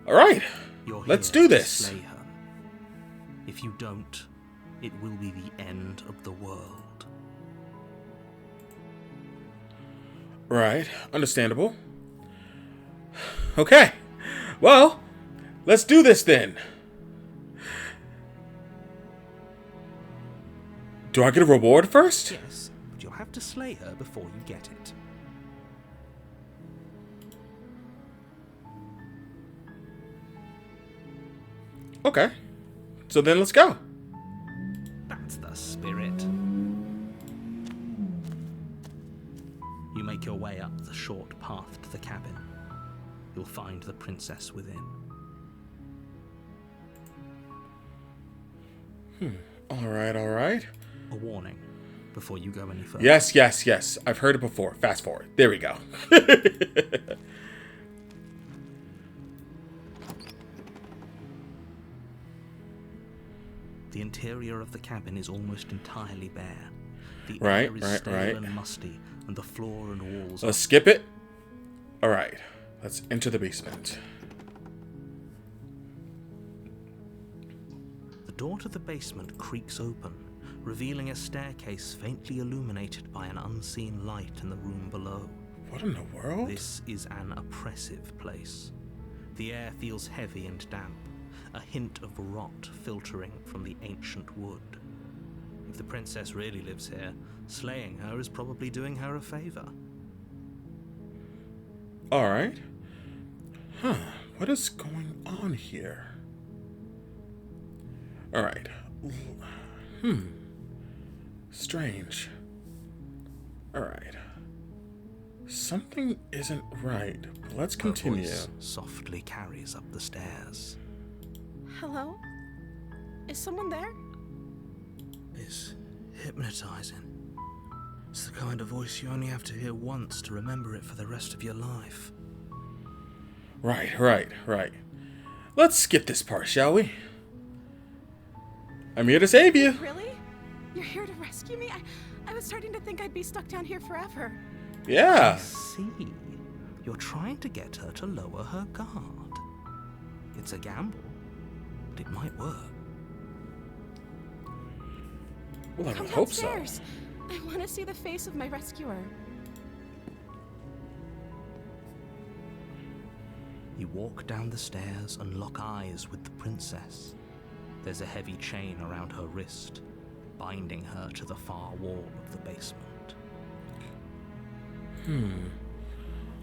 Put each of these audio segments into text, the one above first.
All right. You're Let's here do to this. slay her. If you don't, it will be the end of the world. Right. Understandable. Okay. Well, let's do this then. Do I get a reward first? Yes, but you'll have to slay her before you get it. Okay. So then let's go. That's the spirit. You make your way up the short path to the cabin. You'll find the princess within. All right, all right. A warning before you go any further. Yes, yes, yes. I've heard it before. Fast forward. There we go. The interior of the cabin is almost entirely bare. The Right, air is right, stale right. and musty, and the floor and walls Let's skip it. All right. Let's enter the basement. The door to the basement creaks open, revealing a staircase faintly illuminated by an unseen light in the room below. What in the world? This is an oppressive place. The air feels heavy and damp, a hint of rot filtering from the ancient wood. If the princess really lives here, slaying her is probably doing her a favor. All right. Huh. What is going on here? All right. Strange. All right. Something isn't right. But let's continue. Her voice softly carries up the stairs. Hello? Is someone there? It's hypnotizing. It's the kind of voice you only have to hear once to remember it for the rest of your life. Right, right, right. Let's skip this part, shall we? I'm here to save you. Really? You're here to rescue me? I was starting to think I'd be stuck down here forever. Yeah. I see. You're trying to get her to lower her guard. It's a gamble, but it might work. Well, I Come would hope so. downstairs. I want to see the face of my rescuer. You walk down the stairs and lock eyes with the princess. There's a heavy chain around her wrist, binding her to the far wall of the basement.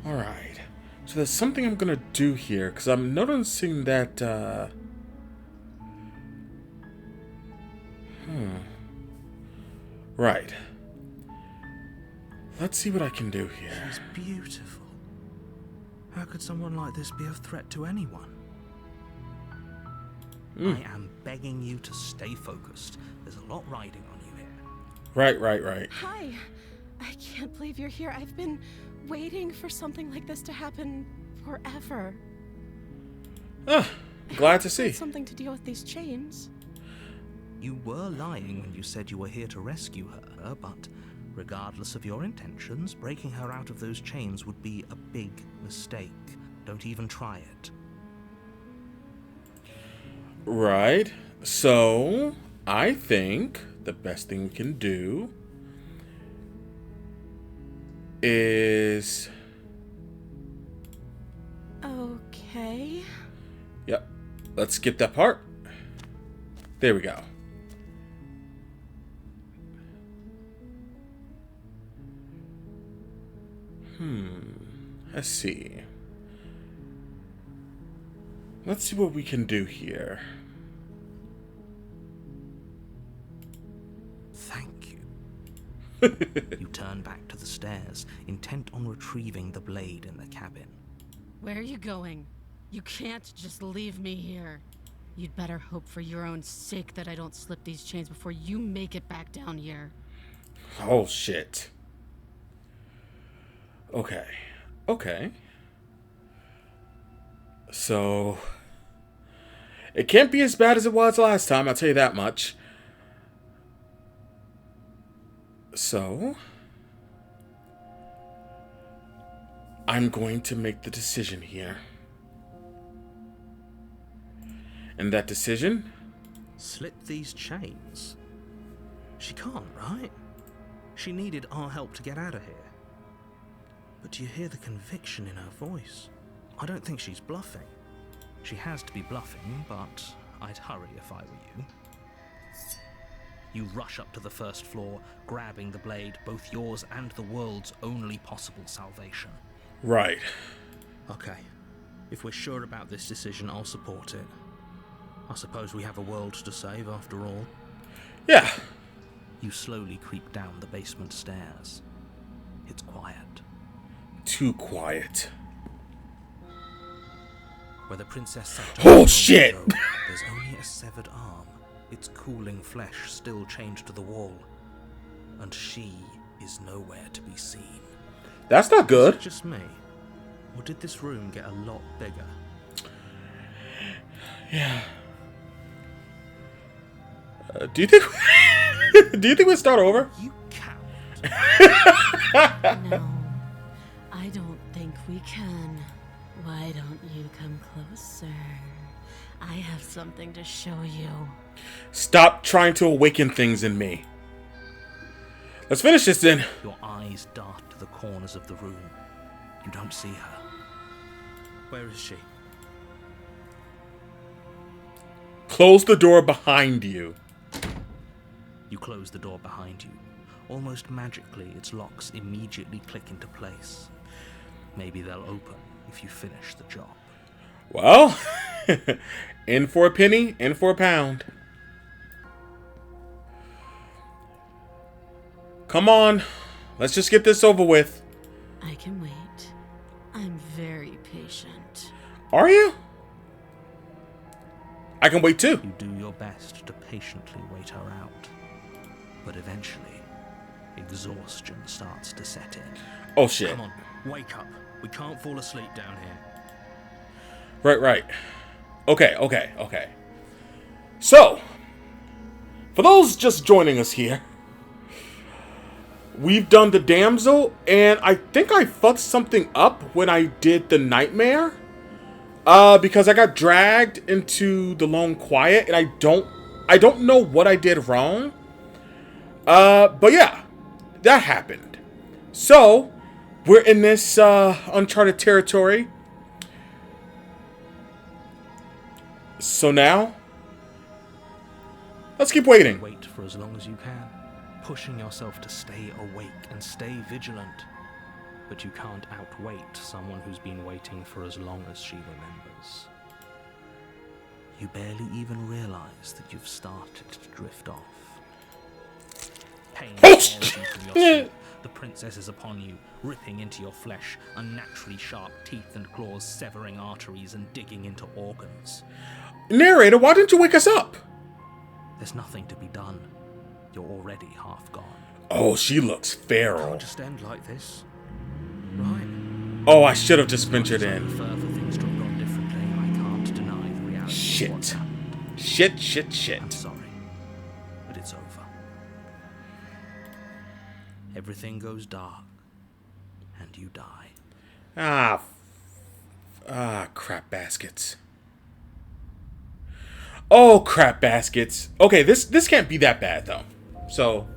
All right. So there's something I'm gonna do here because I'm noticing that. Right. Let's see what I can do here. She's beautiful. How could someone like this be a threat to anyone? I am begging you to stay focused. There's a lot riding on you here. Right, right, right. Hi. I can't believe you're here. I've been waiting for something like this to happen forever. Glad to see. It's something to deal with these chains. You were lying when you said you were here to rescue her, but regardless of your intentions, breaking her out of those chains would be a big mistake. Don't even try it. Right. So I think the best thing we can do is. Okay. Yep. Let's skip that part. There we go. Let's see. Let's see what we can do here. Thank you. You turn back to the stairs, intent on retrieving the blade in the cabin. Where are you going? You can't just leave me here. You'd better hope for your own sake that I don't slip these chains before you make it back down here. Oh, shit. Okay. Okay. So, it can't be as bad as it was last time, I'll tell you that much. So, I'm going to make the decision here. And that decision? Slip these chains? She can't, right? She needed our help to get out of here. But do you hear the conviction in her voice? I don't think she's bluffing. She has to be bluffing, but I'd hurry if I were you. You rush up to the first floor, grabbing the blade, both yours and the world's only possible salvation. Right. Okay. If we're sure about this decision, I'll support it. I suppose we have a world to save after all. Yeah. You slowly creep down the basement stairs. It's quiet. Too quiet. Where the princess sat Oh, shit! There's only a severed arm, its cooling flesh still chained to the wall. And she is nowhere to be seen. That's not Is good. it just me? Or did this room get a lot bigger? Yeah. Do you think... do you think we'll start over? You coward. No, I don't think we can. Why don't you come closer? I have something to show you. Stop trying to awaken things in me. Let's finish this then. Your eyes dart to the corners of the room. You don't see her. Where is she? Close the door behind you. You close the door behind you. Almost magically, its locks immediately click into place. Maybe they'll open if you finish the job. Well, in for a penny, in for a pound. Come on. Let's just get this over with. I can wait. I'm very patient. Are you? I can wait too. You do your best to patiently wait her out. But eventually, exhaustion starts to set in. Oh shit. Come on, wake up. We can't fall asleep down here. Right. Okay. So, for those just joining us here, we've done the damsel, and I think I fucked something up when I did the nightmare. Because I got dragged into the Lone Quiet, and I don't know what I did wrong. But yeah, that happened. So, we're in this uncharted territory. So now, let's keep waiting. Wait for as long as you can, pushing yourself to stay awake and stay vigilant. But you can't outwait someone who's been waiting for as long as she remembers. You barely even realize that you've started to drift off. Pain tears you from your sleep. The princess is upon you, ripping into your flesh, unnaturally sharp teeth and claws severing arteries and digging into organs. Narrator, why didn't you wake us up? There's nothing to be done. You're already half gone. Oh, she looks feral. Can't just end like this. Right. Oh, I should have just ventured in. Further things to have gone differently, I can't deny the reality of what's Shit. happened. Shit. I'm sorry, but it's over. Everything goes dark, and you die. Crap baskets. Oh, crap baskets. Okay, this can't be that bad, though. So,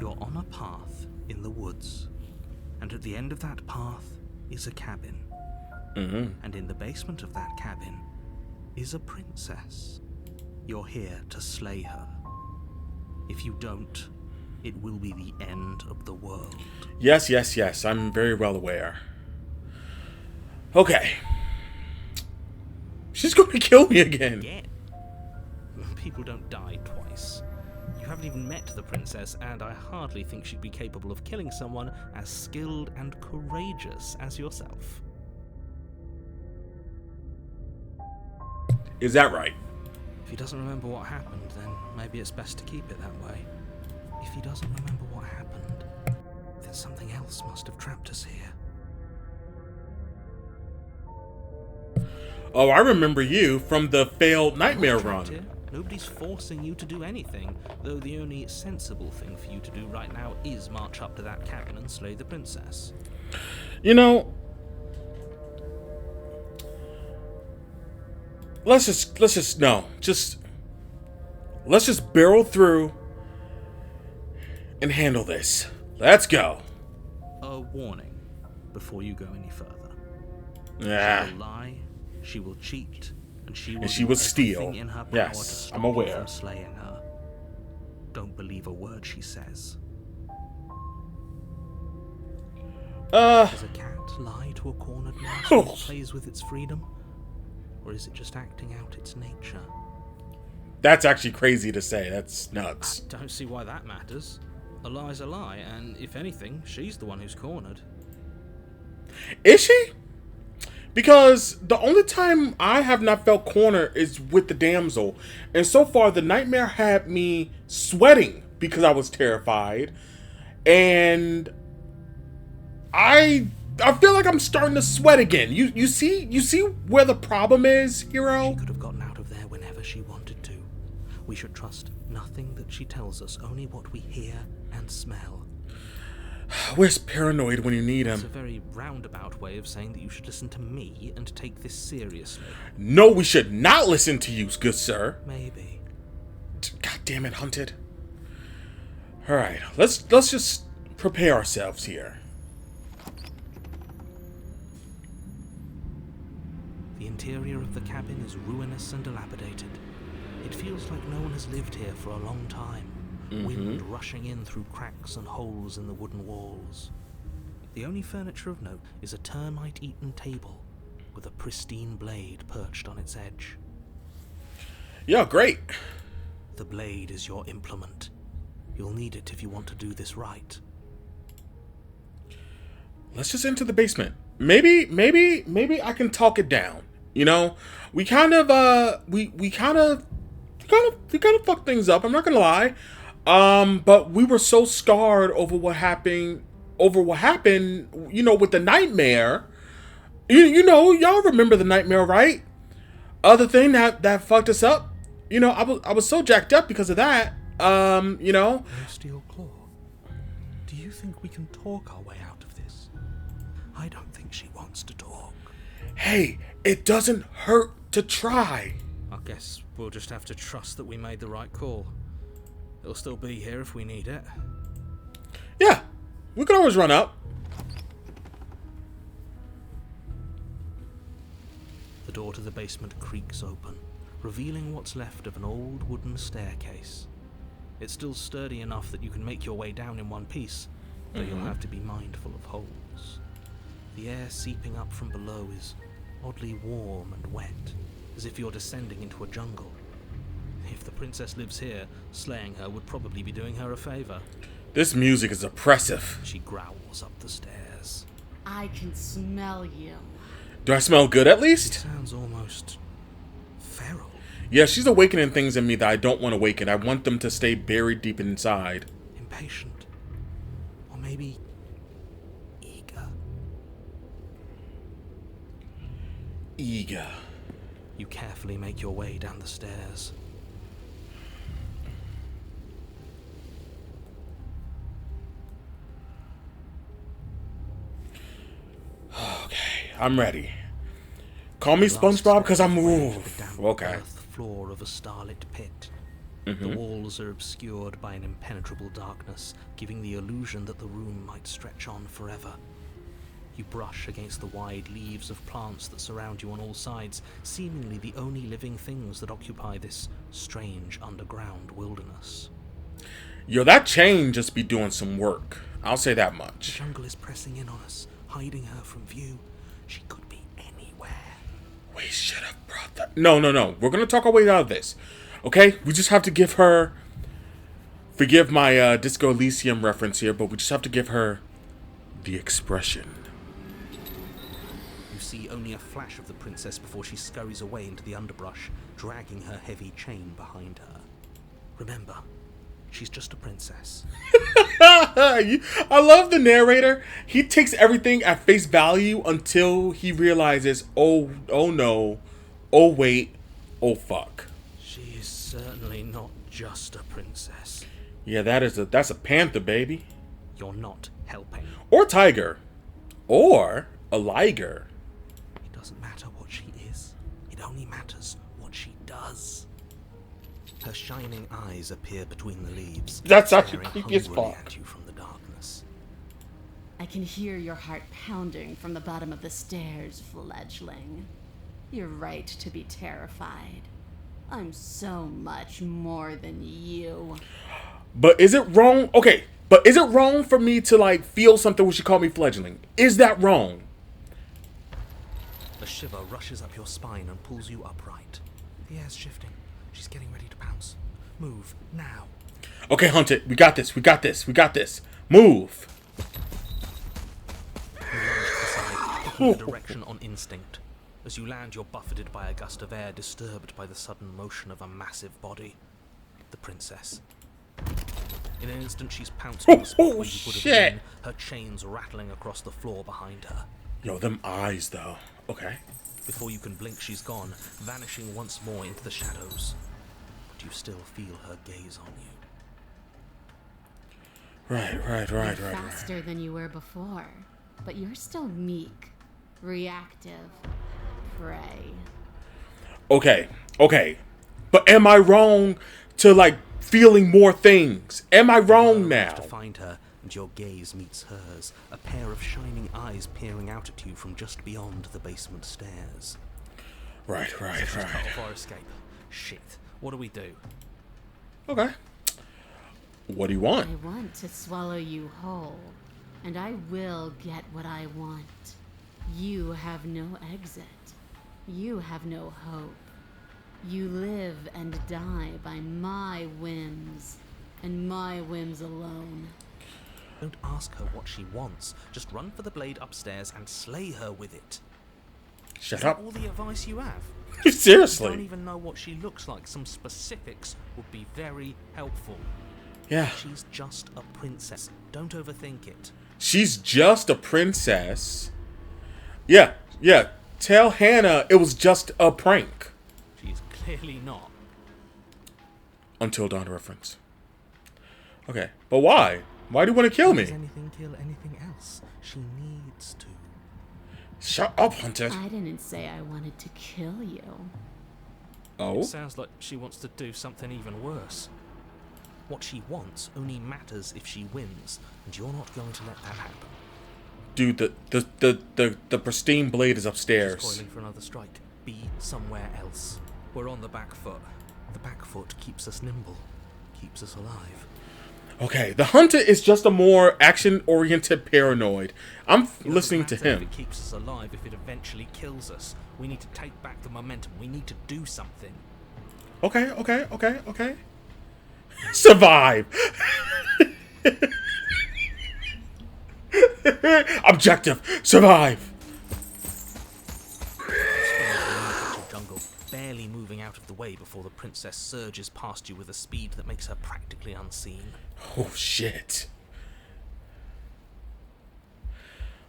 You're on a path in the woods, and at the end of that path is a cabin. And in the basement of that cabin is a princess. You're here to slay her. If you don't, it will be the end of the world. yes. I'm very well aware. Okay. She's going to kill me again. Yeah. People don't die twice. You haven't even met the princess, and I hardly think she'd be capable of killing someone as skilled and courageous as yourself. Is that right? If he doesn't remember what happened, then maybe it's best to keep it that way. If he doesn't remember what happened, then something else must have trapped us here. Oh, I remember you from the failed nightmare You're trapped run. here. Nobody's forcing you to do anything, though the only sensible thing for you to do right now is march up to that cabin and slay the princess. You know, let's just barrel through and handle this. Let's go. A warning before you go any further. Yeah. She will lie, she will cheat, and she will she will do steal. everything in her power Yes, to stop I'm you aware. from slaying her. Don't believe a word she says. Does a cat lie to a cornered mouse who plays with its freedom? Or is it just acting out its nature? That's actually crazy to say. That's nuts. I don't see why that matters. A lie's a lie, and if anything, she's the one who's cornered. Is she? Because the only time I have not felt cornered is with the damsel. And so far, the nightmare had me sweating because I was terrified. And I feel like I'm starting to sweat again. You see where the problem is, hero? She could have gotten out of there whenever she wanted to. We should trust nothing that she tells us, only what we hear and smell. Where's paranoid when you need It's a him? very roundabout way of saying that you should listen to me and take this seriously. No, we should not listen to you, good sir. Maybe. God damn it, Hunted. Alright, let's just prepare ourselves here. The interior of the cabin is ruinous and dilapidated. It feels like no one has lived here for a long time. Wind rushing in through cracks and holes in the wooden walls. The only furniture of note is a termite-eaten table with a pristine blade perched on its edge. Yeah, great. The blade is your implement. You'll need it if you want to do this right. Let's just enter the basement. Maybe I can talk it down. You know, we kind of fucked things up. I'm not gonna lie. But we were so scarred over what happened. You know, with the nightmare. You know, y'all remember the nightmare, right? Other thing that fucked us up. You know, I was so jacked up because of that. You know. No steel claw. Do you think we can talk our way out of this? I don't think she wants to talk. Hey, it doesn't hurt to try. I guess we'll just have to trust that we made the right call. It'll still be here if we need it. Yeah, we could always run up. The door to the basement creaks open, revealing what's left of an old wooden staircase. It's still sturdy enough that you can make your way down in one piece, though you'll have to be mindful of holes. The air seeping up from below is oddly warm and wet, as if you're descending into a jungle. If the princess lives here, slaying her would probably be doing her a favor. This music is oppressive. She growls up the stairs. I can smell you. Do I smell good at It least? sounds almost feral. Yeah, she's awakening things in me that I don't want to awaken. I want them to stay buried deep inside. Impatient. Or maybe eager. Eager. You carefully make your way down the stairs. Okay, I'm ready. Call me The last SpongeBob because step I'm is the oof. damp Okay. earth floor of a starlit pit. The walls are obscured by an impenetrable darkness, giving the illusion that the room might stretch on forever. You brush against the wide leaves of plants that surround you on all sides, seemingly the only living things that occupy this strange underground wilderness. Yo, that chain just be doing some work. I'll say that The much. jungle is pressing in on us, hiding her from view. She could be anywhere. We should have brought that. No. We're gonna talk our way out of this. Okay? We just have to give her. Forgive my Disco Elysium reference here, but we just have to give her the expression. You see only a flash of the princess before she scurries away into the underbrush, dragging her heavy chain behind her. Remember, she's just a princess. I love the narrator. He takes everything at face value until he realizes, oh no, oh wait, oh fuck. She is certainly not just a princess. Yeah, that's a panther, baby. You're not helping. Or tiger. Or a liger. It doesn't matter what she is. It only matters does. Her shining eyes appear between the leaves. That's actually staring creepy as hungrily fuck. at you from the darkness. I can hear your heart pounding from the bottom of the stairs, fledgling. You're right to be terrified. I'm so much more than you. But is it wrong? Okay, but is it wrong for me to like feel something when she called me fledgling? Is that wrong? A shiver rushes up your spine and pulls you upright. The air's shifting. She's getting ready to pounce. Move, now. Okay, hunt it. We got this. We got this. We got this. Move. You lunge aside, picking the direction on instinct. As you land, you're buffeted by a gust of air disturbed by the sudden motion of a massive body. The princess. In an instant, she's pounced on the spot where you would have shit. been, her chains rattling across the floor behind her. Yo, them eyes, though. Okay. Before you can blink, she's gone, vanishing once more into the shadows. But you still feel her gaze on you. Right. Faster than you were before, but you're still meek, reactive, prey. Okay. But am I wrong to, like, feeling more things? Am I wrong now? To find her, and your gaze meets hers, a pair of shining eyes peering out at you from just beyond the basement stairs. Right. Cut off our escape. Shit. What do we do? Okay. What do you want? I want to swallow you whole, and I will get what I want. You have no exit. You have no hope. You live and die by my whims, and my whims alone. Don't ask her what she wants. Just run for the blade upstairs and slay her with it. Shut Is that up. all the advice you have? Seriously. You don't even know what she looks like. Some specifics would be very helpful. Yeah. She's just a princess. Don't overthink it. She's just a princess. Yeah. Tell Hannah it was just a prank. She's clearly not. Until Dawn reference. Okay, but why? Why do you want to kill Does me? anything kill anything else? She needs to. Shut up, Hunter. I didn't say I wanted to kill you. Oh? It sounds like she wants to do something even worse. What she wants only matters if she wins, and you're not going to let that happen. Dude, the pristine blade is She's upstairs. coiling for another strike. Be somewhere else. We're on the back foot. The back foot keeps us nimble, keeps us alive. Okay, the hunter is just a more action-oriented paranoid. I'm listening to It doesn't matter him. if it keeps us alive, if it eventually kills us. We need to take back the momentum. We need to do something. Okay. Survive. Objective. Survive. Jungle, barely moving out of the way before the princess surges past you with a speed that makes her practically unseen. Oh, shit.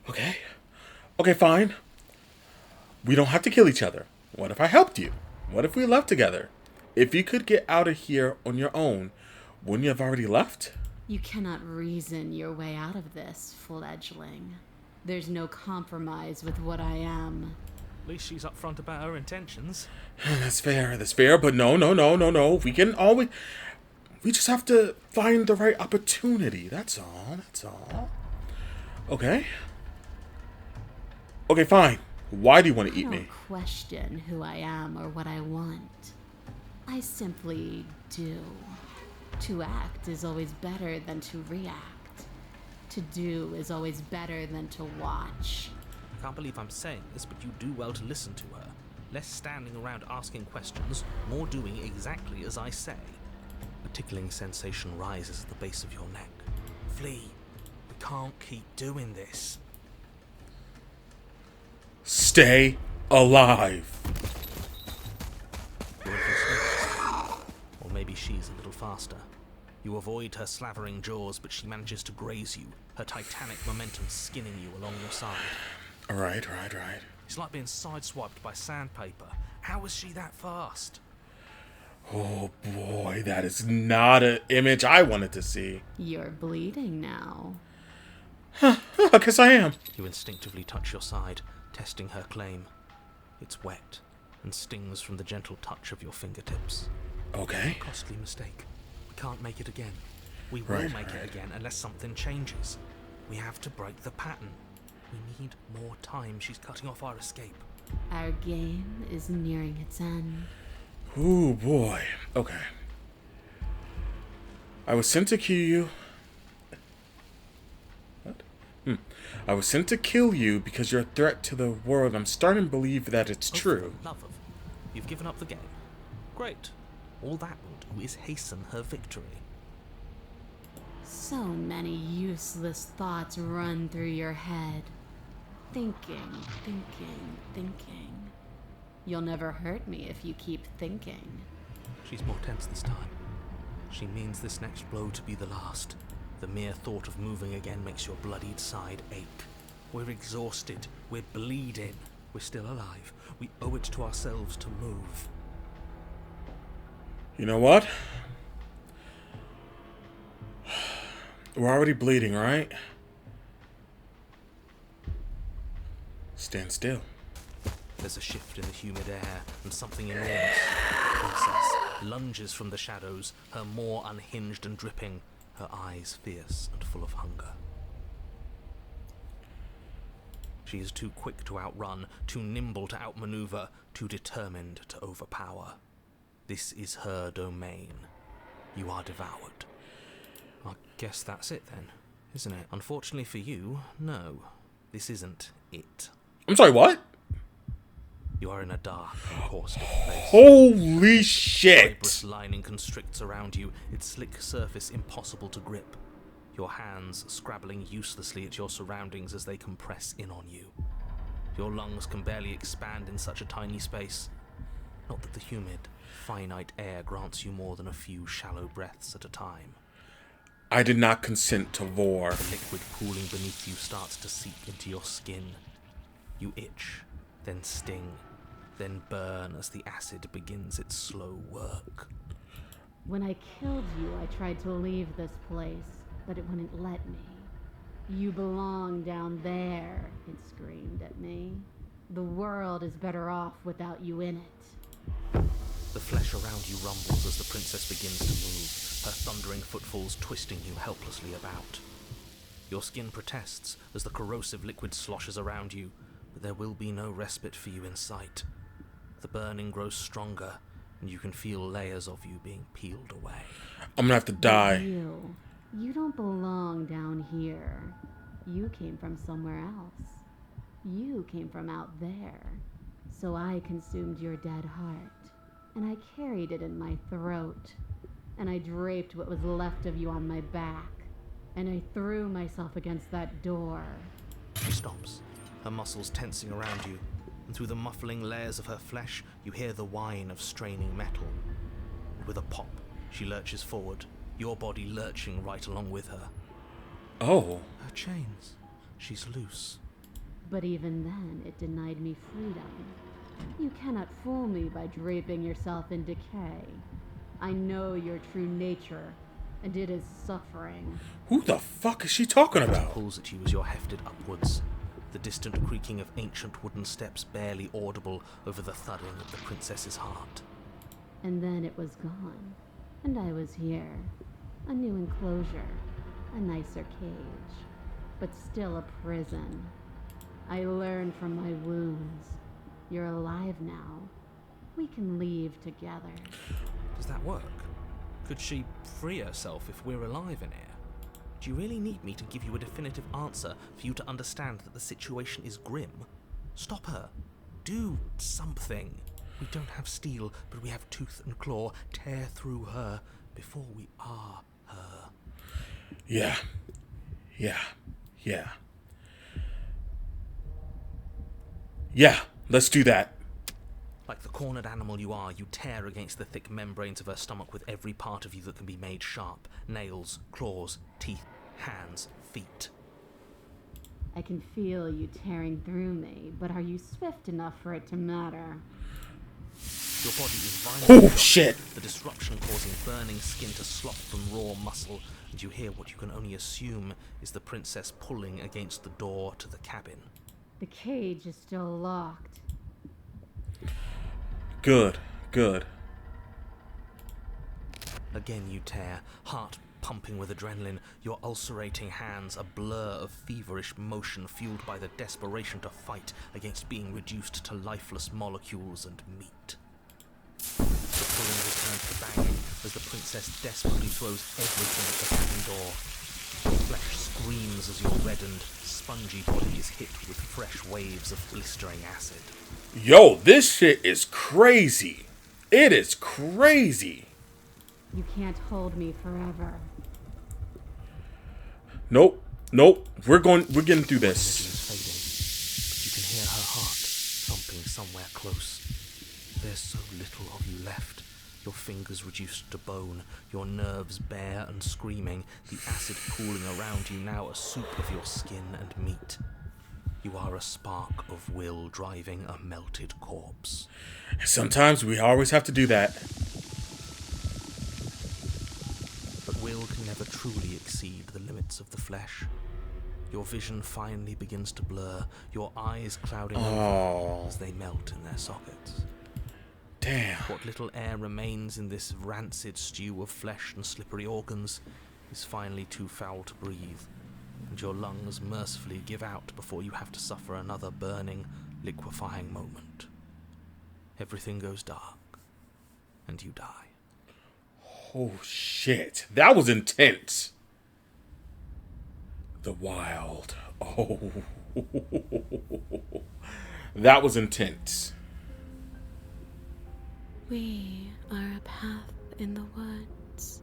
Okay, fine. We don't have to kill each other. What if I helped you? What if we left together? If you could get out of here on your own, wouldn't you have already left? You cannot reason your way out of this, fledgling. There's no compromise with what I am. At least she's upfront about her intentions. That's fair, but no. We can always... We just have to find the right opportunity. That's all. Okay, fine. Why do you want to eat I me? don't question who I am or what I want. I simply do. To act is always better than to react. To do is always better than to watch. I can't believe I'm saying this, but you do well to listen to her. Less standing around asking questions, more doing exactly as I say. A tickling sensation rises at the base of your neck. Flee. We can't keep doing this. Stay alive. You're a little slow. Or maybe she's a little faster. You avoid her slavering jaws, but she manages to graze you, her titanic momentum skinning you along your side. Right. It's like being sideswiped by sandpaper. How is she that fast? Oh boy, that is not an image I wanted to see. You're bleeding now. I guess I am. You instinctively touch your side, testing her claim. It's wet. and stings from the gentle touch of your fingertips. Okay. A costly mistake. We can't make it again. We will make it again unless something changes. We have to break the pattern. We need more time. She's cutting off our escape. Our game is nearing its end. Ooh, boy. Okay. I was sent to kill you. What? I was sent to kill you because you're a threat to the world. I'm starting to believe that it's true. For the love of... You've given up the game. Great. All that will do is hasten her victory. So many useless thoughts run through your head. Thinking, thinking, thinking. You'll never hurt me if you keep thinking. She's more tense this time. She means this next blow to be the last. The mere thought of moving again makes your bloodied side ache. We're exhausted. We're bleeding. We're still alive. We owe it to ourselves to move. You know what? We're already bleeding, right? Stand still. There's a shift in the humid air, and something enormous. The princess lunges from the shadows, her maw unhinged and dripping, her eyes fierce and full of hunger. She is too quick to outrun, too nimble to outmaneuver, too determined to overpower. This is her domain. You are devoured. I guess that's it then, isn't it? Unfortunately for you, no. This isn't it. I'm sorry, what? You are in a dark and caustic place. Holy shit! Fibrous lining constricts around you, its slick surface impossible to grip. Your hands scrabbling uselessly at your surroundings as they compress in on you. Your lungs can barely expand in such a tiny space. Not that the humid, finite air grants you more than a few shallow breaths at a time. I did not consent to war. The liquid pooling beneath you starts to seep into your skin. You itch, then sting, then burn as the acid begins its slow work. When I killed you, I tried to leave this place, but it wouldn't let me. You belong down there, it screamed at me. The world is better off without you in it. The flesh around you rumbles as the princess begins to move, her thundering footfalls twisting you helplessly about. Your skin protests as the corrosive liquid sloshes around you, but there will be no respite for you in sight. The burning grows stronger, and you can feel layers of you being peeled away. I'm gonna have to die. You don't belong down here. You came from somewhere else. You came from out there. So I consumed your dead heart, and I carried it in my throat, and I draped what was left of you on my back, and I threw myself against that door. She stops, her muscles tensing around you, and through the muffling layers of her flesh, you hear the whine of straining metal. And with a pop, she lurches forward, your body lurching right along with her. Oh. Her chains. She's loose. But even then, it denied me freedom. You cannot fool me by draping yourself in decay. I know your true nature, and it is suffering. Who the fuck is she talking about? Pulls at you as you're hefted upwards. The distant creaking of ancient wooden steps barely audible over the thudding of the princess's heart. And then it was gone, and I was here. A new enclosure, a nicer cage, but still a prison. I learned from my wounds. You're alive now. We can leave together. Does that work? Could she free herself if we're alive in here? Do you really need me to give you a definitive answer for you to understand that the situation is grim? Stop her. Do something. We don't have steel, but we have tooth and claw. Tear through her before we are her. Yeah, let's do that. Like the cornered animal you are, you tear against the thick membranes of her stomach with every part of you that can be made sharp. Nails, claws, teeth, hands, feet. I can feel you tearing through me, but are you swift enough for it to matter? Your body is violently shit! The disruption causing burning skin to slop from raw muscle, and you hear what you can only assume is the princess pulling against the door to the cabin. The cage is still locked. Good. Good. Again you tear, heart pumping with adrenaline, your ulcerating hands a blur of feverish motion fueled by the desperation to fight against being reduced to lifeless molecules and meat. The pulling returns to banging as the princess desperately throws everything at the cabin door. Flesh screams as your reddened, spongy body is hit with fresh waves of blistering acid. Yo, this shit is crazy. It is crazy. You can't hold me forever. Nope. Nope. We're getting through this. Is fading, but you can hear her heart thumping somewhere close. There's so little of you left. Your fingers reduced to bone, your nerves bare and screaming, the acid pooling around you now a soup of your skin and meat. You are a spark of will driving a melted corpse. Sometimes we always have to do that. But will can never truly exceed the limits of the flesh. Your vision finally begins to blur, your eyes clouding over as they melt in their sockets. Damn. What little air remains in this rancid stew of flesh and slippery organs is finally too foul to breathe, and your lungs mercifully give out before you have to suffer another burning, liquefying moment. Everything goes dark, and you die. Oh shit. That was intense. The wild. Oh. That was intense. We are a path in the woods.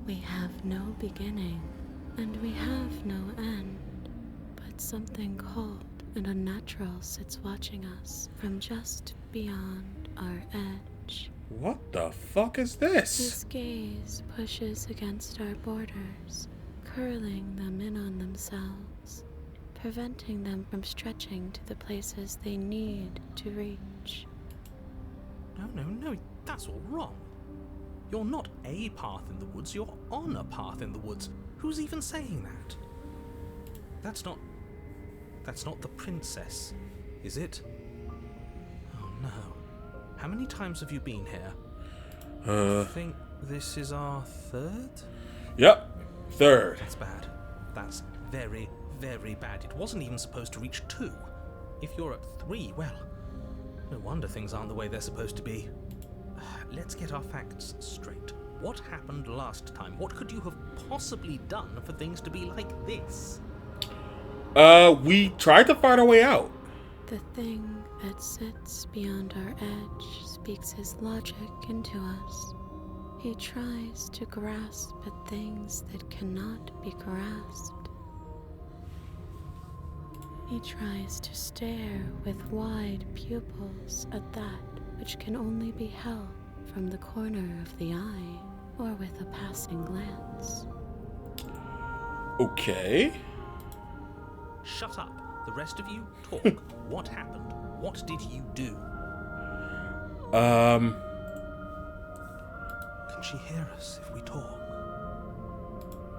We have no beginning, and we have no end. But something cold and unnatural sits watching us from just beyond our edge. What the fuck is this? His gaze pushes against our borders, curling them in on themselves, preventing them from stretching to the places they need to reach. No, that's all wrong. You're not a path in the woods, you're on a path in the woods. Who's even saying that? That's not the princess, is it? Oh no. How many times have you been here? I think this is our third? Yep. Third. That's bad. That's very, very bad. It wasn't even supposed to reach 2. If you're at 3, well, no wonder things aren't the way they're supposed to be. Let's get our facts straight. What happened last time? What could you have possibly done for things to be like this? We tried to find our way out. The thing that sits beyond our edge speaks his logic into us. He tries to grasp at things that cannot be grasped. He tries to stare with wide pupils at that which can only be held from the corner of the eye or with a passing glance. Okay. Shut up. The rest of you, talk. What happened? What did you do? Can she hear us if we talk?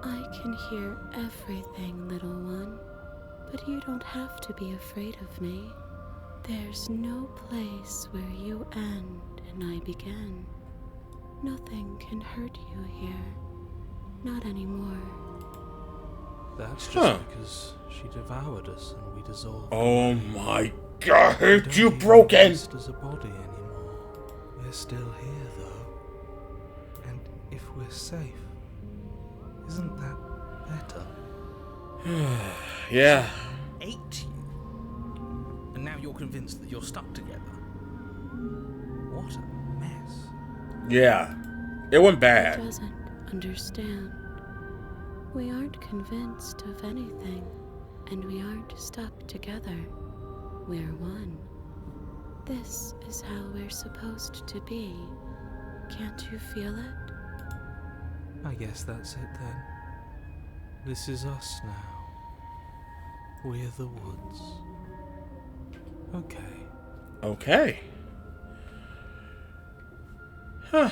I can hear everything, little one, but you don't have to be afraid of me. There's no place where you end and I begin. Nothing can hurt you here. Not anymore. That's just because she devoured us and we dissolved. Oh my god, you broken! As a body anymore. We're still here though. And if we're safe, isn't that better? Yeah. Ate you. And now you're convinced that you're stuck together. What a mess. Yeah. It went He bad. doesn't understand. We aren't convinced of anything, and we aren't stuck together. We're one. This is how we're supposed to be. Can't you feel it? I guess that's it then. This is us now. We're the woods. Okay. Okay. Huh.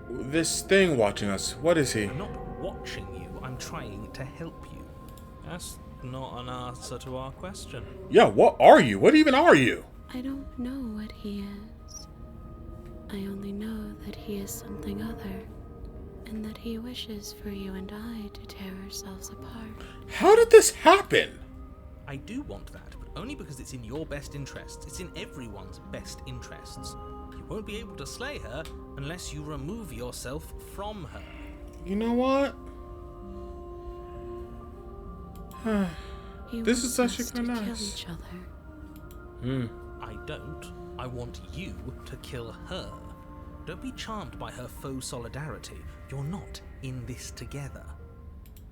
This thing watching us, what is he? I'm not watching you, I'm trying to help you. As not an answer to our question. Yeah, what are you? What even are you? I don't know what he is. I only know that he is something other, and that he wishes for you and I to tear ourselves apart. How did this happen? I do want that, but only because it's in your best interests. It's in everyone's best interests. You won't be able to slay her unless you remove yourself from her. You know what? He This is wants actually us kinda to kill nice. each other. I don't. I want you to kill her. Don't be charmed by her faux solidarity. You're not in this together.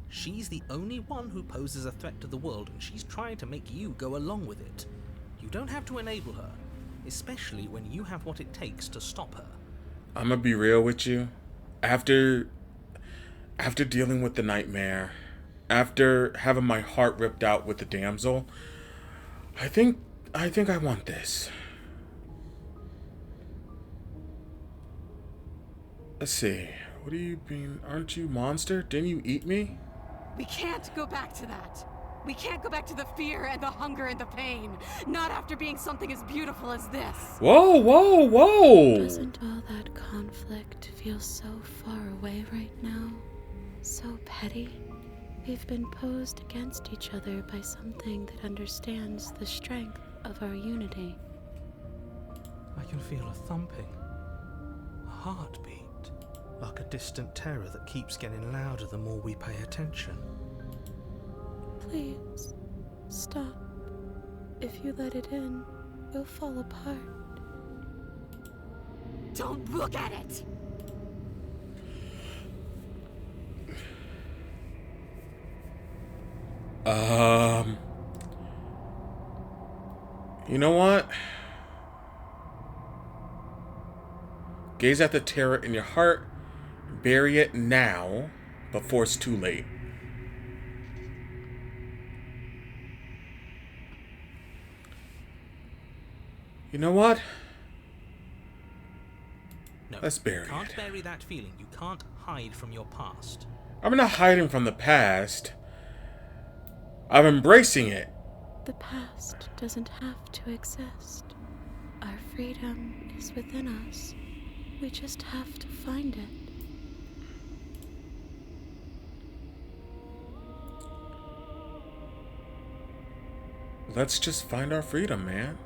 She's the only one who poses a threat to the world, and she's trying to make you go along with it. You don't have to enable her, especially when you have what it takes to stop her. I'm gonna be real with you. After dealing with the nightmare, after having my heart ripped out with the damsel, I think I want this. Let's see. What are you being? Aren't you monster? Didn't you eat me? We can't go back to that. We can't go back to the fear and the hunger and the pain. Not after being something as beautiful as this. Whoa, whoa, whoa! Doesn't all that conflict feel so far away right now? So petty? We've been posed against each other by something that understands the strength of our unity. I can feel a thumping, a heartbeat, like a distant terror that keeps getting louder the more we pay attention. Please, stop. If you let it in, we'll fall apart. Don't look at it. You know what? Gaze at the terror in your heart. Bury it now, before it's too late. You know what? No, Let's bury you can't it. bury that feeling. You can't hide from your past. I'm not hiding from the past. I'm embracing it. The past doesn't have to exist. Our freedom is within us. We just have to find it. Let's just find our freedom, man.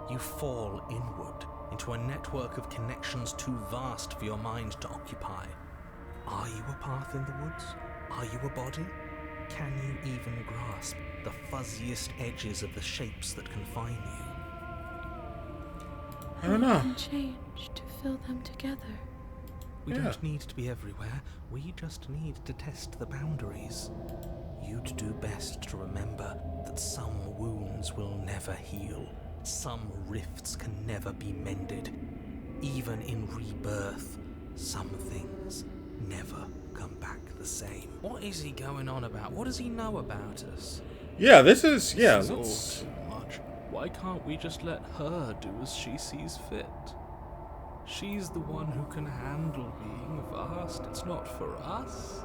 You fall inward into a network of connections too vast for your mind to occupy. Are you a path in the woods? Are you a body? Can you even grasp the fuzziest edges of the shapes that confine you? I don't know. We can change to fill them together. We Yeah. don't need to be everywhere. We just need to test the boundaries. You'd do best to remember that some wounds will never heal. Some rifts can never be mended. Even in rebirth, some things never come back the same. What is he going on about? What does he know about us? Yeah, this is This is all let's- too much. Why can't we just let her do as she sees fit? She's the one who can handle being vast. It's not for us.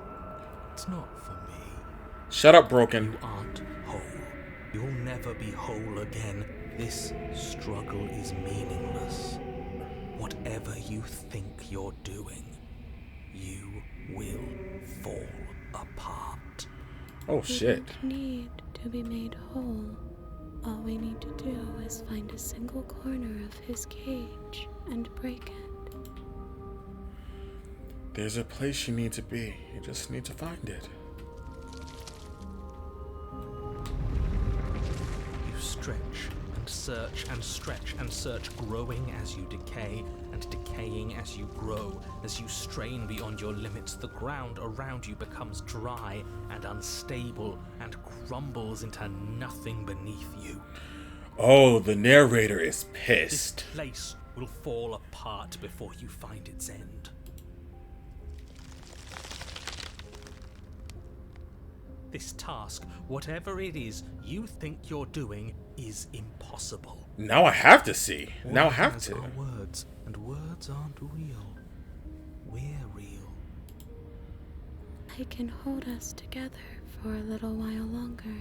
It's not for me. Shut up, broken. You aren't whole. You'll never be whole again. This struggle is meaningless. Whatever you think you're doing, you will fall apart. Oh We shit. don't need to be made whole. All we need to do is find a single corner of his cage and break it. There's a place you need to be. You just need to find it. You stretch and search and stretch and search, growing as you decay and decaying as you grow. As you strain beyond your limits, the ground around you becomes dry and unstable and crumbles into nothing beneath you. Oh, the narrator is This pissed. place will fall apart before you find its end. This task, whatever it is you think you're doing, is impossible. Now I have to see. Now I All have it has to. are words, and words aren't real. We're real. I I can hold us together for a little while longer,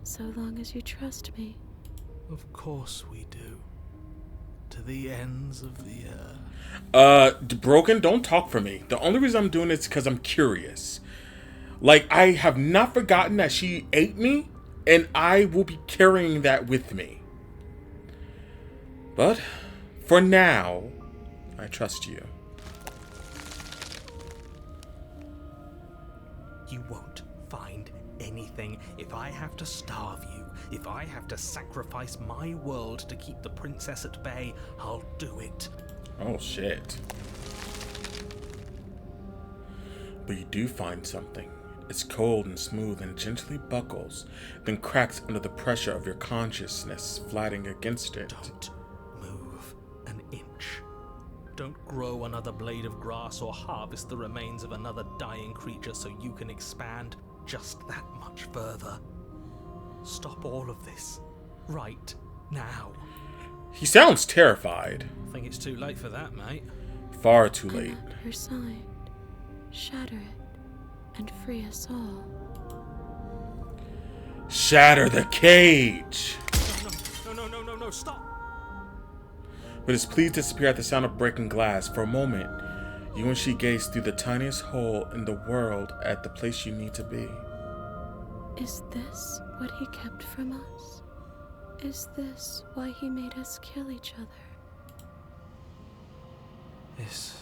so long as you trust me. Of course we do. To the ends of the earth. Broken, don't talk for me. The only reason I'm doing it is because I'm curious. Like, I have not forgotten that she ate me, and I will be carrying that with me. But, for now, I trust you. You won't find anything. If I have to starve you, if I have to sacrifice my world to keep the princess at bay, I'll do it. Oh, shit. But you do find something. It's cold and smooth and gently buckles, then cracks under the pressure of your consciousness, flattening against it. Don't move an inch. Don't grow another blade of grass or harvest the remains of another dying creature so you can expand just that much further. Stop all of this. Right now. He sounds terrified. I think it's too late for that, mate. Far too late. I'm at your side. Shatter it, and free us all. Shatter the cage! No, stop! But his pleas disappear at the sound of breaking glass. For a moment, you and she gaze through the tiniest hole in the world at the place you need to be. Is this what he kept from us? Is this why he made us kill each other? It's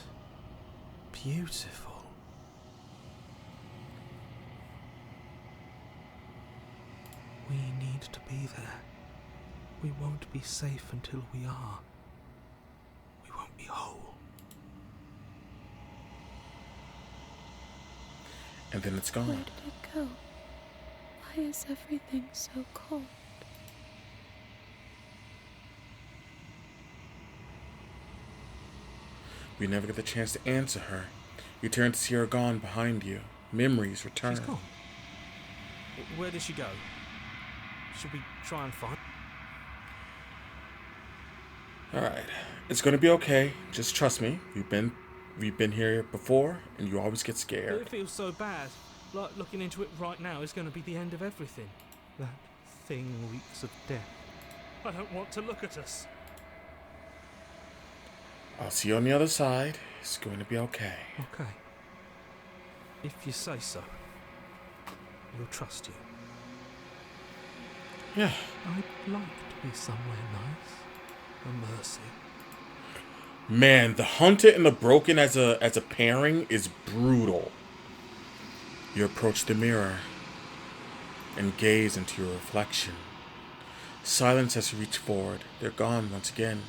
beautiful. We need to be there. We won't be safe until we are. We won't be whole. And then it's Where gone. did it go? Why is everything so cold? We never get the chance to answer her. You turn to see her gone behind you. Memories return. She's gone. Where did she go? Should we try and find? Alright. It's gonna be okay. Just trust me. We've been here before, and you always get scared. It feels so bad. Like looking into it right now is going to be the end of everything. That thing reeks of death. I don't want to look at us. I'll see you on the other side. It's going to be okay. Okay. If you say so. We'll trust you. Yeah. I'd like to be somewhere nice. A mercy. Man, the Hunted and the Broken as a pairing is brutal. You approach the mirror and gaze into your reflection. Silence as you reach forward. They're gone once again.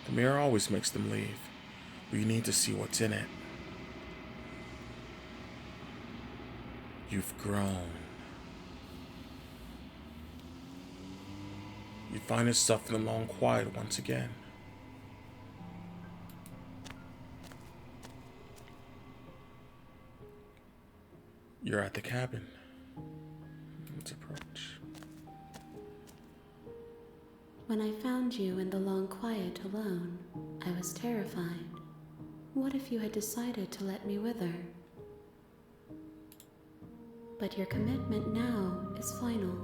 The mirror always makes them leave, but you need to see what's in it. You've grown. You find yourself in the long quiet once again. You're at the cabin. Let's approach. When I found you in the long quiet alone, I was terrified. What if you had decided to let me wither? But your commitment now is final.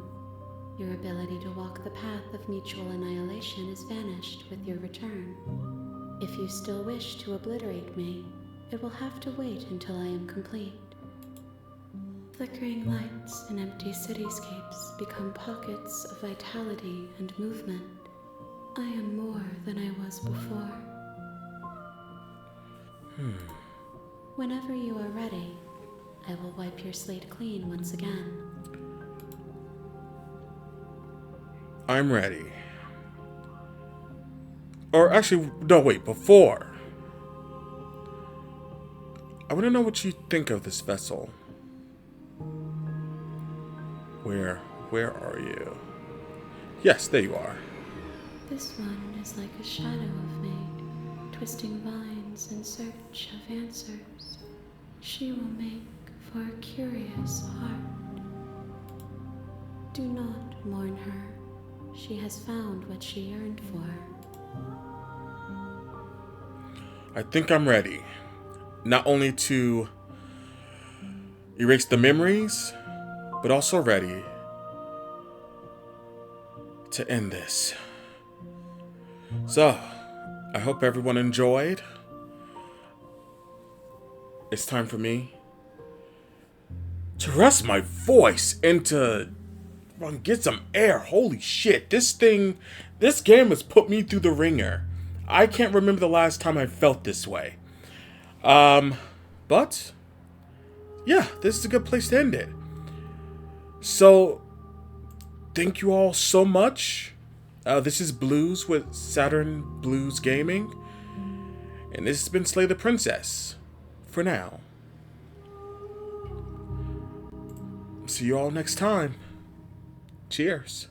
Your ability to walk the path of mutual annihilation is vanished with your return. If you still wish to obliterate me, it will have to wait until I am complete. Flickering lights and empty cityscapes become pockets of vitality and movement. I am more than I was before. Whenever you are ready, I will wipe your slate clean once again. I'm ready. Or actually, no, wait, before. I want to know what you think of this vessel. Where are you? Yes, there you are. This one is like a shadow of me, twisting vines in search of answers. She will make for a curious heart. Do not mourn her. She has found what she yearned for. I think I'm ready. Not only to erase the memories, but also ready to end this. So, I hope everyone enjoyed. It's time for me to rest my voice and to get some air. Holy shit, this game has put me through the ringer. I can't remember the last time I felt this way. But yeah, this is a good place to end it. So, thank you all so much. This is Blues with Saturn Blues Gaming. And this has been Slay the Princess. For now. See you all next time. Cheers.